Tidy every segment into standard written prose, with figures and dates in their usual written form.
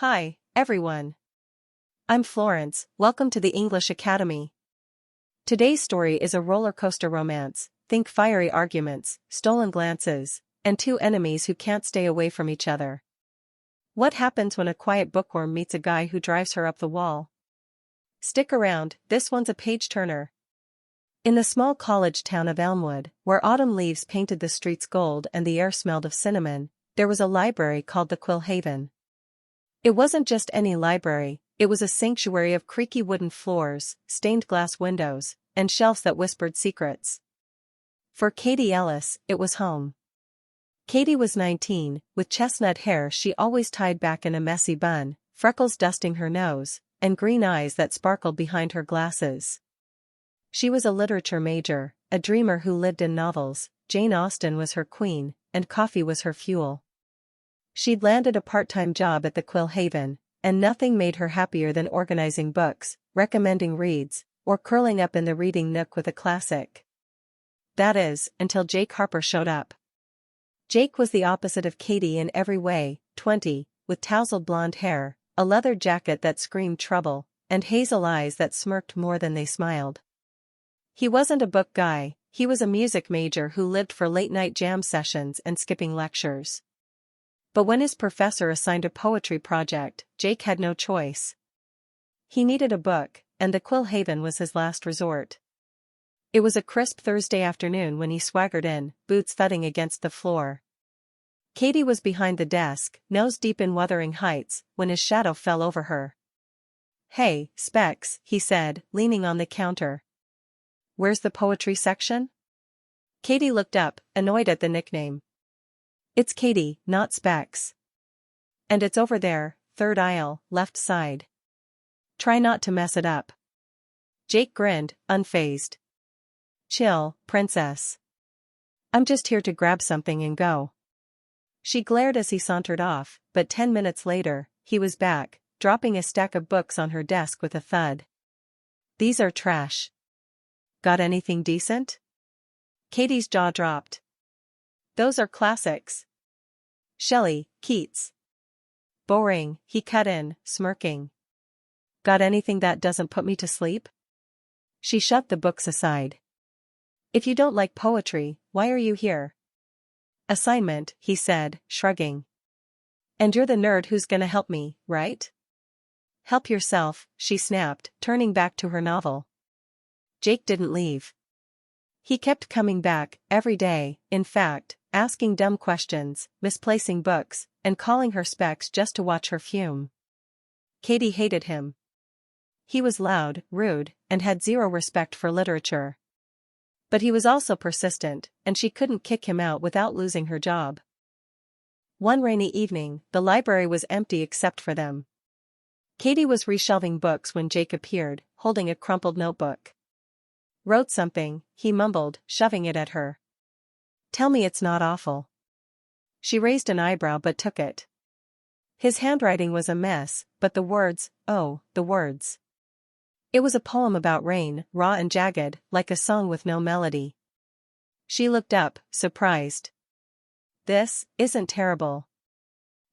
Hi, everyone. I'm Florence, welcome to the English Academy. Today's story is a roller coaster romance. Think fiery arguments, stolen glances, and two enemies who can't stay away from each other. What happens when a quiet bookworm meets a guy who drives her up the wall? Stick around, this one's a page-turner. In the small college town of Elmwood, where autumn leaves painted the streets gold and the air smelled of cinnamon, there was a library called the Quill. It wasn't just any library, it was a sanctuary of creaky wooden floors, stained glass windows, and shelves that whispered secrets. For Katie Ellis, it was home. Katie was 19, with chestnut hair she always tied back in a messy bun, freckles dusting her nose, and green eyes that sparkled behind her glasses. She was a literature major, a dreamer who lived in novels. Jane Austen was her queen, and coffee was her fuel. She'd landed a part-time job at the Quill, and nothing made her happier than organizing books, recommending reads, or curling up in the reading nook with a classic. That is, until Jake Harper showed up. Jake was the opposite of Katie in every way, 20, with tousled blonde hair, a leather jacket that screamed trouble, and hazel eyes that smirked more than they smiled. He wasn't a book guy, he was a music major who lived for late-night jam sessions and skipping lectures. But when his professor assigned a poetry project, Jake had no choice. He needed a book, and the Quill was his last resort. It was a crisp Thursday afternoon when he swaggered in, boots thudding against the floor. Katie was behind the desk, nose deep in Wuthering Heights, when his shadow fell over her. "Hey, Specs," he said, leaning on the counter. "Where's the poetry section?" Katie looked up, annoyed at the nickname. "It's Katie, not Specs. And it's over there, third aisle, left side. Try not to mess it up." Jake grinned, unfazed. "Chill, princess. I'm just here to grab something and go." She glared as he sauntered off, but 10 minutes later, he was back, dropping a stack of books on her desk with a thud. "These are trash. Got anything decent?" Katie's jaw dropped. "Those are classics. Shelley, Keats." "Boring," he cut in, smirking. "Got anything that doesn't put me to sleep?" She shoved the books aside. "If you don't like poetry, why are you here?" "Assignment," he said, shrugging. "And you're the nerd who's gonna help me, right?" "Help yourself," she snapped, turning back to her novel. Jake didn't leave. He kept coming back, every day, in fact, asking dumb questions, misplacing books, and calling her Specs just to watch her fume. Katie hated him. He was loud, rude, and had zero respect for literature. But he was also persistent, and she couldn't kick him out without losing her job. One rainy evening, the library was empty except for them. Katie was reshelving books when Jake appeared, holding a crumpled notebook. "Wrote something," he mumbled, shoving it at her. "Tell me it's not awful." She raised an eyebrow but took it. His handwriting was a mess, but the words, oh, the words. It was a poem about rain, raw and jagged, like a song with no melody. She looked up, surprised. "This isn't terrible."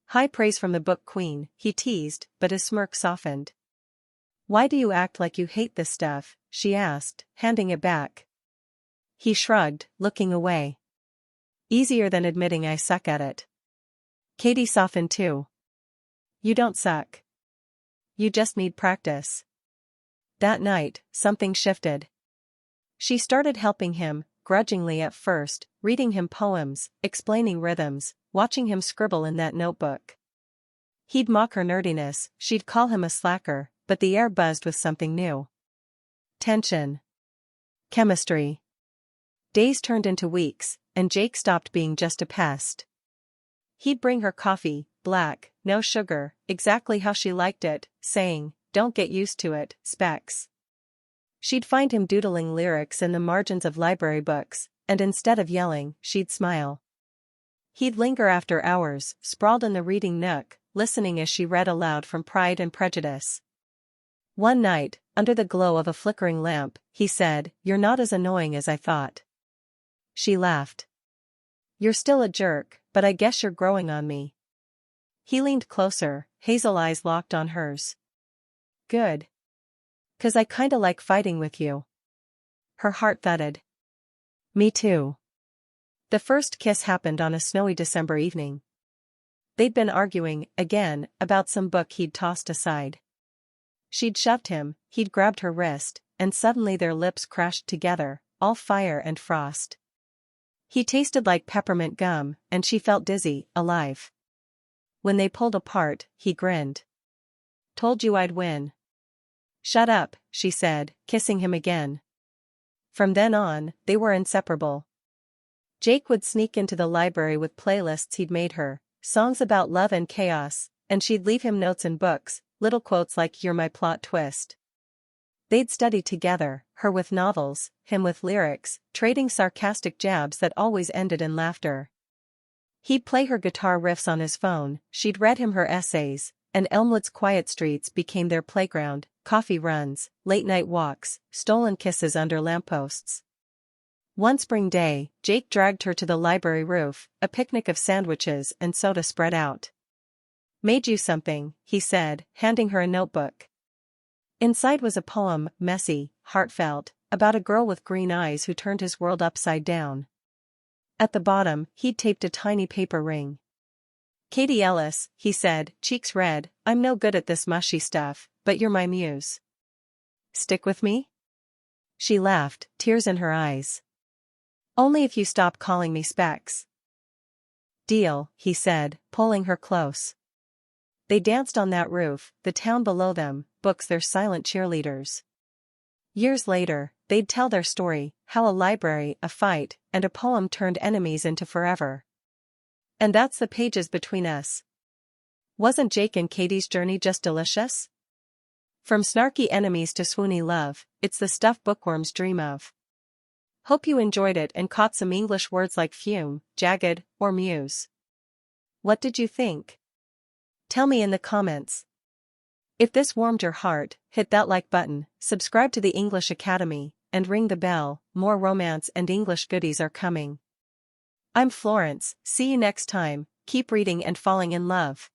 "High praise from the book queen," he teased, but his smirk softened. "Why do you act like you hate this stuff?" she asked, handing it back. He shrugged, looking away. "Easier than admitting I suck at it." Katie softened too. "You don't suck. You just need practice." That night, something shifted. She started helping him, grudgingly at first, reading him poems, explaining rhythms, watching him scribble in that notebook. He'd mock her nerdiness, she'd call him a slacker, but the air buzzed with something new. Tension. Chemistry. Days turned into weeks, and Jake stopped being just a pest. He'd bring her coffee, black, no sugar, exactly how she liked it, saying, "Don't get used to it, Specs." She'd find him doodling lyrics in the margins of library books, and instead of yelling, she'd smile. He'd linger after hours, sprawled in the reading nook, listening as she read aloud from Pride and Prejudice. One night, under the glow of a flickering lamp, he said, "You're not as annoying as I thought." She laughed. "You're still a jerk, but I guess you're growing on me." He leaned closer, hazel eyes locked on hers. Good. 'Cause I kinda like fighting with you. Her heart thudded. Me too. The first kiss happened on a snowy December evening. They'd been arguing, again, about some book he'd tossed aside. She'd shoved him, he'd grabbed her wrist, and suddenly their lips crashed together, all fire and frost. He tasted like peppermint gum, and she felt dizzy, alive. When they pulled apart, he grinned. Told you I'd win. Shut up, she said, kissing him again. From then on, they were inseparable. Jake would sneak into the library with playlists he'd made her, songs about love and chaos, and she'd leave him notes and books, little quotes like "You're my plot twist." They'd study together, her with novels, him with lyrics, trading sarcastic jabs that always ended in laughter. He'd play her guitar riffs on his phone, she'd read him her essays, and Elmwood's quiet streets became their playground, coffee runs, late-night walks, stolen kisses under lampposts. One spring day, Jake dragged her to the library roof, a picnic of sandwiches and soda spread out. Made you something, he said, handing her a notebook. Inside was a poem, messy, heartfelt, about a girl with green eyes who turned his world upside down. At the bottom, he'd taped a tiny paper ring. Katie Ellis, he said, cheeks red, I'm no good at this mushy stuff, but you're my muse. Stick with me? She laughed, tears in her eyes. Only if you stop calling me Specs. Deal, he said, pulling her close. They danced on that roof, the town below them, books their silent cheerleaders. Years later, they'd tell their story, how a library, a fight, and a poem turned enemies into forever. And that's the pages between us. Wasn't Jake and Katie's journey just delicious? From snarky enemies to swoony love, it's the stuff bookworms dream of. Hope you enjoyed it and caught some English words like fume, jagged, or muse. What did you think? Tell me in the comments. If this warmed your heart, hit that like button, subscribe to the English Academy, and ring the bell. More romance and English goodies are coming. I'm Florence, see you next time, keep reading and falling in love.